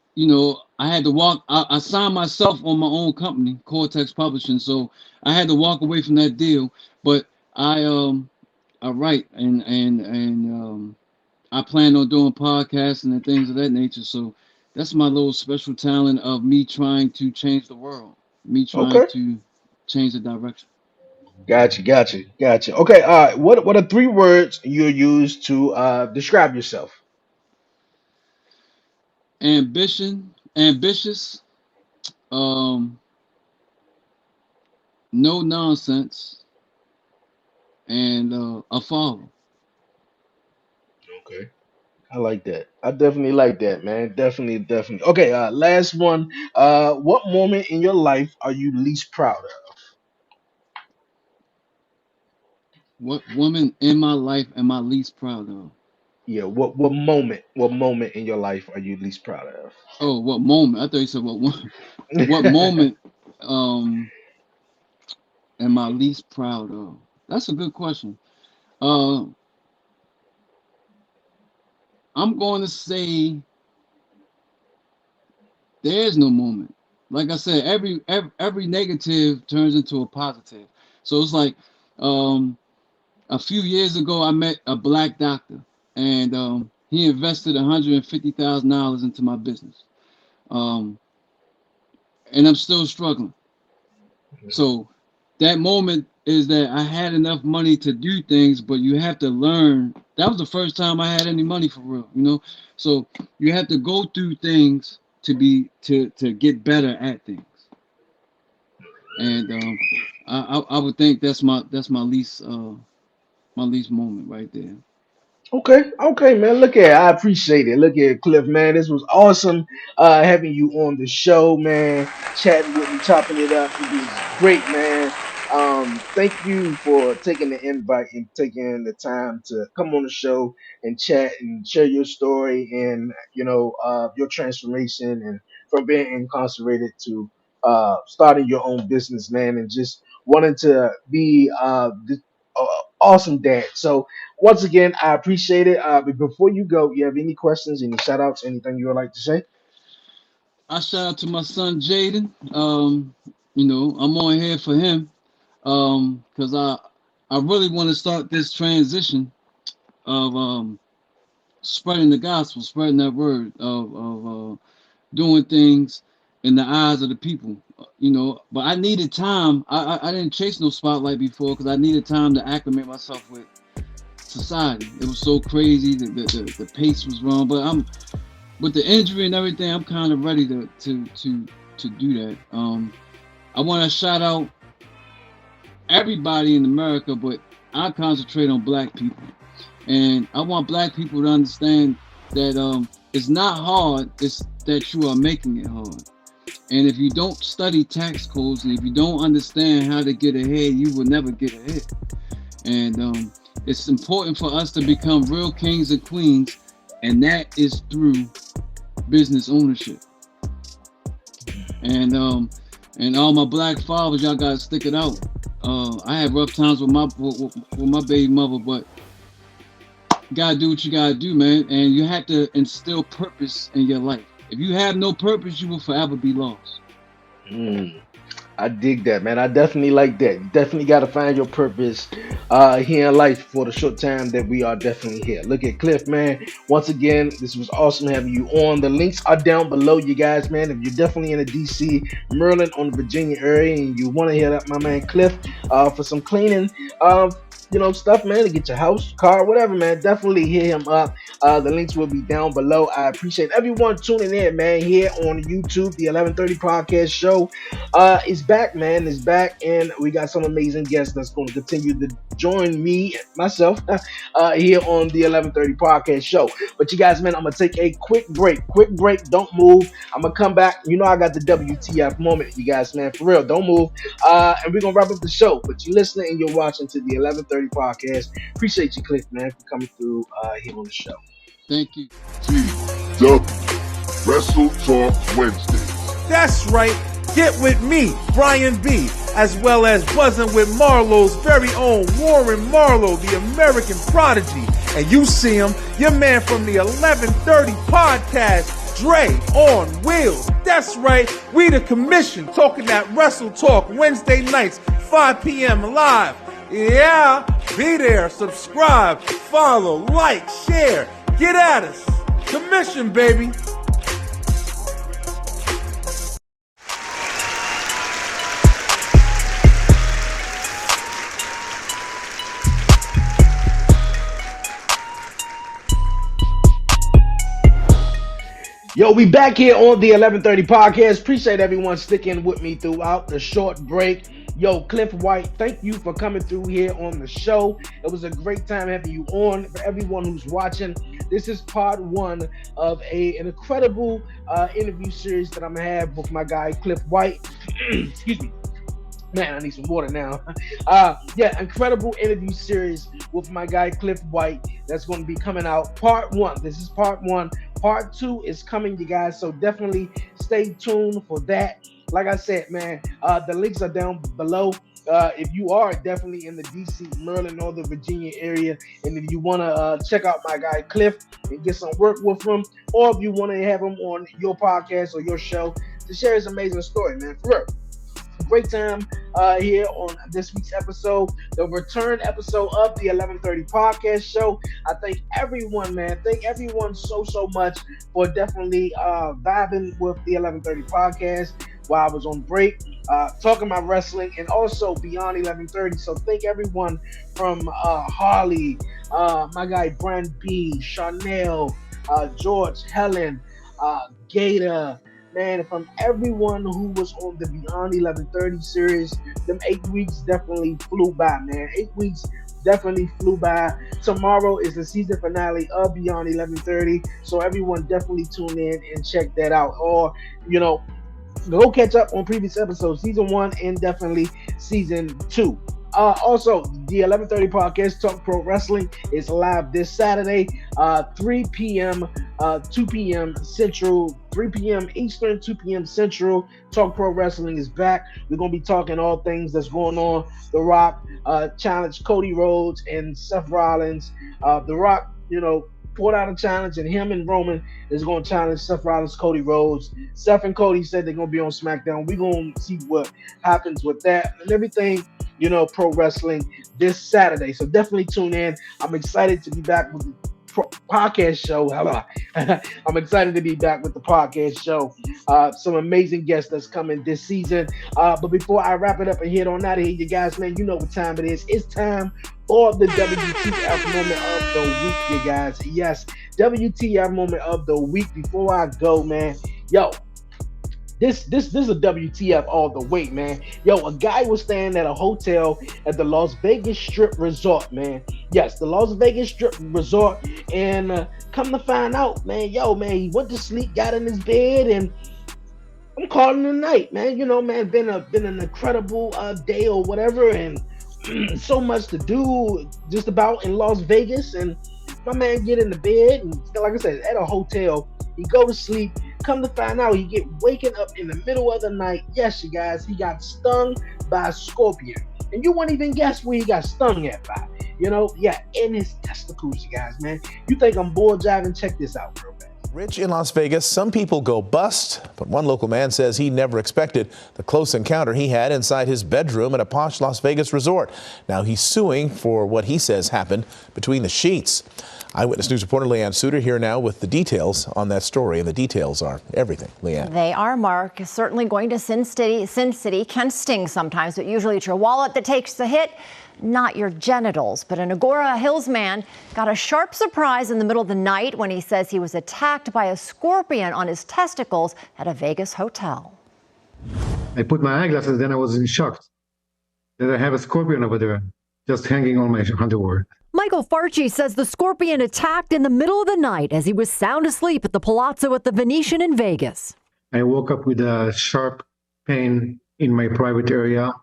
I had to walk. I signed myself on my own company, Cortex Publishing. So I had to walk away from that deal, but I write and I plan on doing podcasting and things of that nature. So that's my little special talent of me trying to change the world, me trying Okay, to change the direction. gotcha, gotcha, gotcha. Okay, all right. What are three words you use to describe yourself? Ambition, ambitious, um, no nonsense, and a father. Okay. I like that. I definitely like that, man. Definitely, definitely. Okay, last one. What moment in your life are you least proud of? What woman in my life am I least proud of? Yeah, what moment in your life are you least proud of? Oh, what moment? I thought you said what moment am I least proud of? That's a good question. Uh, I'm going to say there's no moment. Like I said, every negative turns into a positive. So it's like um, a few years ago, I met a black doctor, and he invested $150,000 into my business, um, and I'm still struggling. So that moment is that I had enough money to do things, but you have to learn. That was the first time I had any money for real, you know. So you have to go through things to get better at things, and I would think that's my least my least moment right there. Okay, okay, man. Look at it. I appreciate it. Look at it, Cliff, man. This was awesome having you on the show, man. Chatting with me, chopping it up. It was great, man. Thank you for taking the invite and taking the time to come on the show and chat and share your story and your transformation and from being incarcerated to starting your own business, man, and just wanting to be awesome dad. So once again, I appreciate it. But before you go, you have any questions, any shout outs, anything you would like to say? I shout out to my son Jaden. I'm on here for him because I really want to start this transition of spreading the gospel, spreading that word of doing things in the eyes of the people. But I needed time. I didn't chase no spotlight before because I needed time to acclimate myself with society. It was so crazy. The pace was wrong. But I'm with the injury and everything. I'm kind of ready to do that. I want to shout out everybody in America, but I concentrate on black people. And I want black people to understand that it's not hard, it's that you are making it hard. And if you don't study tax codes and if you don't understand how to get ahead, you will never get ahead. And it's important for us to become real kings and queens, and that is through business ownership. And all my black fathers, y'all gotta stick it out. I had rough times with my baby mother, but you gotta do what you gotta do, man. And you have to instill purpose in your life. If you have no purpose, you will forever be lost. Mm, I dig that, man. I definitely like that. You definitely got to find your purpose here in life for the short time that we are definitely here. Look at Cliff, man. Once again, this was awesome having you on. The links are down below, you guys, man. If you're definitely in the DC, Maryland, on the Virginia area, and you want to hit up my man Cliff for some cleaning, stuff, man, to get your house, car, whatever, man, definitely hit him up. The links will be down below. I appreciate everyone tuning in, man, here on YouTube. The 1130 podcast show is back, man. It's back, and we got some amazing guests that's going to continue to join me, myself, here on the 1130 podcast show. But you guys, man, I'm going to take a quick break. Don't move. I'm going to come back. You know I got the WTF moment, you guys, man. For real, don't move. And we're going to wrap up the show. But you're listening and you're watching to the 1130 podcast. Appreciate you, Cliff, man, for coming through here on the show. Thank you. TW Wrestle Talk Wednesdays. That's right. Get with me, Brian B., as well as buzzing with Marlowe's very own Warren Marlowe, the American prodigy. And you see him, your man from the 1130 podcast, Dre on Wheels. That's right. We the commission talking that Wrestle Talk Wednesday nights, 5 p.m. live. Yeah, be there, subscribe, follow, like, share. Get at us. Commission, baby. Yo, Yo, we back here on the 1130 podcast. Appreciate everyone sticking with me throughout the short break. Yo, Cliff White, thank you for coming through here on the show. It was a great time having you on. For everyone who's watching, this is part one of an incredible interview series that I'm going to have with my guy, Cliff White. Excuse me. Man, I need some water now. Incredible interview series with my guy Cliff White that's going to be coming out. Part one. This is part one. Part two is coming, you guys. So definitely stay tuned for that. Like I said, man, the links are down below. If you are definitely in the DC, Maryland, or the Virginia area, and if you want to check out my guy Cliff and get some work with him, or if you want to have him on your podcast or your show to share his amazing story, man, for real. Great time here on this week's episode, the return episode of the 1130 podcast show. I thank everyone, man. Thank everyone so much for definitely vibing with the 1130 podcast while I was on break, talking about wrestling and also beyond 1130. So thank everyone from Harley, my guy Brand B, Chanel, George, Helen, Gator, man, from everyone who was on the Beyond 1130 series. Them 8 weeks definitely flew by, man. 8 weeks definitely flew by. Tomorrow is the season finale of Beyond 1130, so everyone definitely tune in and check that out. Or, you know, go catch up on previous episodes, season 1 and definitely season 2. Also, the 1130 podcast Talk Pro Wrestling is live this Saturday, 3 p.m., 2 p.m. Central, 3 p.m. Eastern, 2 p.m. Central. Talk Pro Wrestling is back. We're going to be talking all things that's going on. The Rock challenge Cody Rhodes and Seth Rollins. The Rock, you know, put out a challenge, and him and Roman is going to challenge Seth Rollins, Cody Rhodes. Seth and Cody said they're going to be on SmackDown. We're going to see what happens with that and everything, you know, pro wrestling this Saturday. So definitely tune in. I'm excited to be back with the podcast show. Hello. I'm excited to be back with the podcast show. Some amazing guests that's coming this season. But before I wrap it up and head on out of here, you guys, man, you know what time it is. It's time for the WTF moment of the week, you guys. Yes, WTF moment of the week. Before I go, man, yo, This is a WTF all the way, man. Yo, a guy was staying at a hotel at the Las Vegas Strip Resort, man. Yes, the Las Vegas Strip Resort. And come to find out, man, he went to sleep, got in his bed, and I'm calling it a night, man. You know, man, been an incredible day or whatever, and so much to do just about in Las Vegas. And my man get in the bed, and like I said, at a hotel, he go to sleep. Come to find out, he get waking up in the middle of the night. Yes, you guys, he got stung by a scorpion. And you won't even guess where he got stung at by. You know, yeah, in his testicles, you guys, man. You think I'm bored jiving? Check this out real fast. Rich in Las Vegas, some people go bust, but one local man says he never expected the close encounter he had inside his bedroom at a posh Las Vegas resort. Now he's suing for what he says happened between the sheets. Eyewitness News reporter Leanne Suter here now with the details on that story, and the details are everything. Leanne. They are, Mark. Certainly going to Sin City can sting sometimes, but usually it's your wallet that takes the hit, not your genitals. But an Agora Hills man got a sharp surprise in the middle of the night when he says he was attacked by a scorpion on his testicles at a Vegas hotel. I put my eyeglasses, then I was in shock that I have a scorpion over there just hanging on my underwear. Michael Farchi says the scorpion attacked in the middle of the night as he was sound asleep at the Palazzo at the Venetian in Vegas. I woke up with a sharp pain in my private area.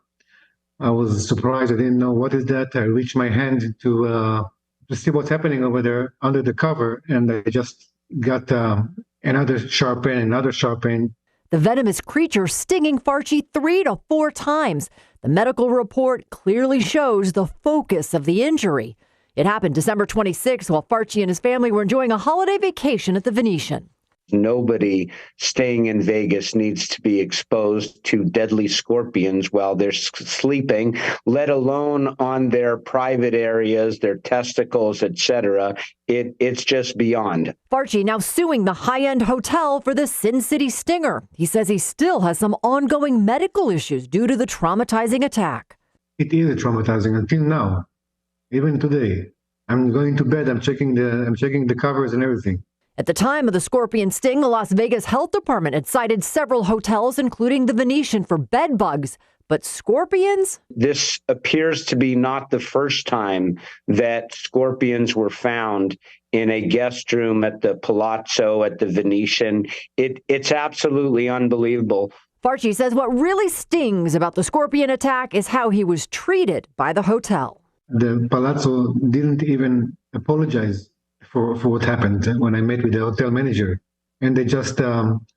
I was surprised. I didn't know what is that. I reached my hand to see what's happening over there under the cover, and I just got another sharp pain. The venomous creature stinging Farchi 3 to 4 times. The medical report clearly shows the focus of the injury. It happened December 26th while Farchi and his family were enjoying a holiday vacation at the Venetian. Nobody staying in Vegas needs to be exposed to deadly scorpions while they're sleeping, let alone on their private areas, their testicles, etc. It's just beyond. Farchi now suing the high-end hotel for the Sin City stinger. He says he still has some ongoing medical issues due to the traumatizing attack. It is traumatizing until now, even today. I'm going to bed. I'm checking the covers and everything. At the time of the scorpion sting, the Las Vegas Health Department had cited several hotels, including the Venetian, for bed bugs. But scorpions? This appears to be not the first time that scorpions were found in a guest room at the Palazzo, at the Venetian. It's absolutely unbelievable. Farchi says what really stings about the scorpion attack is how he was treated by the hotel. The Palazzo didn't even apologize for what happened when I met with the hotel manager. And they just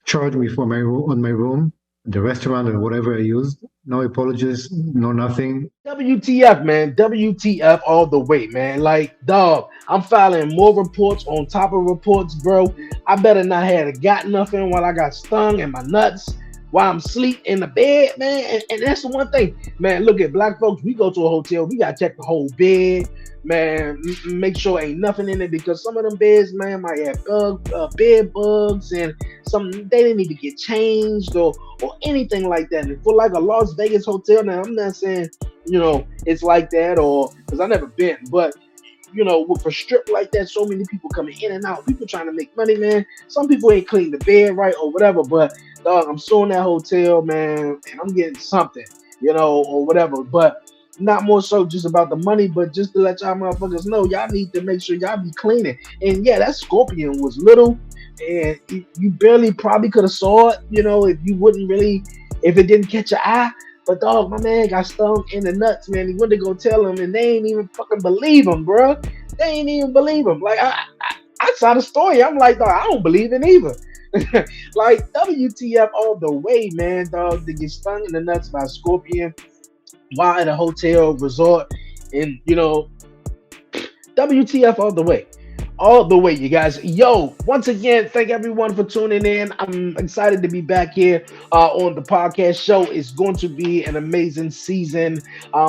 charged me for my room, the restaurant, and whatever I used. No apologies, no nothing. WTF, man. WTF all the way, man. Like, dog, I'm filing more reports on top of reports, bro. I better not have got nothing while I got stung in my nuts while I'm asleep in the bed, man. And that's the one thing, man. Look at black folks. We go to a hotel, we got to check the whole bed, man. Make sure ain't nothing in it, because some of them beds, man, might have bed bugs, and some they didn't need to get changed or anything like that. And for like a Las Vegas hotel, now I'm not saying, it's like that, or because I never been, but with a strip like that, so many people coming in and out, people trying to make money, man. Some people ain't clean the bed right or whatever, but dog, I'm suing that hotel, man, and I'm getting something, or whatever. But not more so just about the money, but just to let y'all motherfuckers know, y'all need to make sure y'all be cleaning. And yeah, that scorpion was little, and you barely probably could have saw it, if it didn't catch your eye. But dog, my man got stung in the nuts, man. He went to go tell him, and they ain't even fucking believe him, bro. They ain't even believe him. Like, I saw the story. I'm like, dog, I don't believe it either. Like, WTF all the way, man, dog, to get stung in the nuts by a scorpion while at a hotel resort. And, WTF all the way. All the way, you guys. Yo, once again, thank everyone for tuning in. I'm excited to be back here on the podcast show. It's going to be an amazing season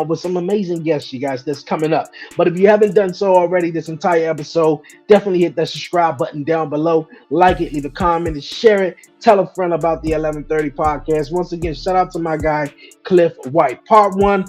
with some amazing guests, you guys, that's coming up. But if you haven't done so already this entire episode, definitely hit that subscribe button down below. Like it, leave a comment, and share it. Tell a friend about the 1130 podcast. Once again, shout out to my guy, Cliff White. Part one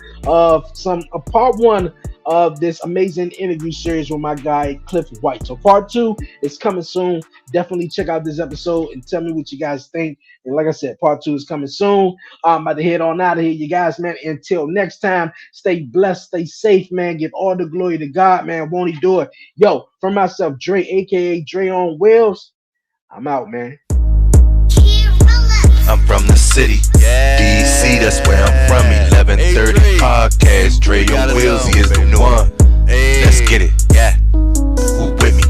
of this amazing interview series with my guy, Cliff White. So part two is coming soon. Definitely check out this episode and tell me what you guys think. And like I said, part two is coming soon. I'm about to head on out of here, you guys, man. Until next time, stay blessed, stay safe, man. Give all the glory to God, man. Won't he do it? Yo, for myself, Dre, a.k.a. Dre on Wheels, I'm out, man. I'm from the city, DC, that's where I'm from. 1130 podcast, Dre on Wheels, he is the one. Let's get it, yeah. Who with me?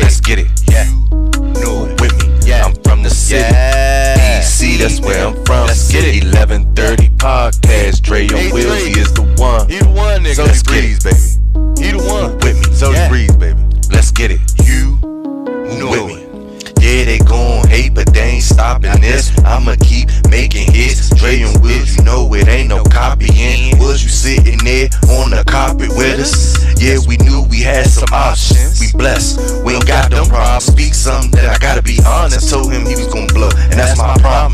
Let's get it, yeah. Who with me? Yeah. I'm from the city, DC, that's where I'm from. Let's get it. 1130 podcast, Dre on Wheels, he is the one. He the one, nigga. So let's get it, baby. He the one. With me, so Breeze, baby. Let's get it. You with me. Yeah, they gon' hate, but they ain't stopping this. I'ma keep making hits. Dre and Wheels, you know it ain't no copying. Was you sitting there on the carpet with us? Yeah, we knew we had some options. We blessed, we ain't got no problems. Speak something that I gotta be honest. Told him he was gon' blow, and that's my promise.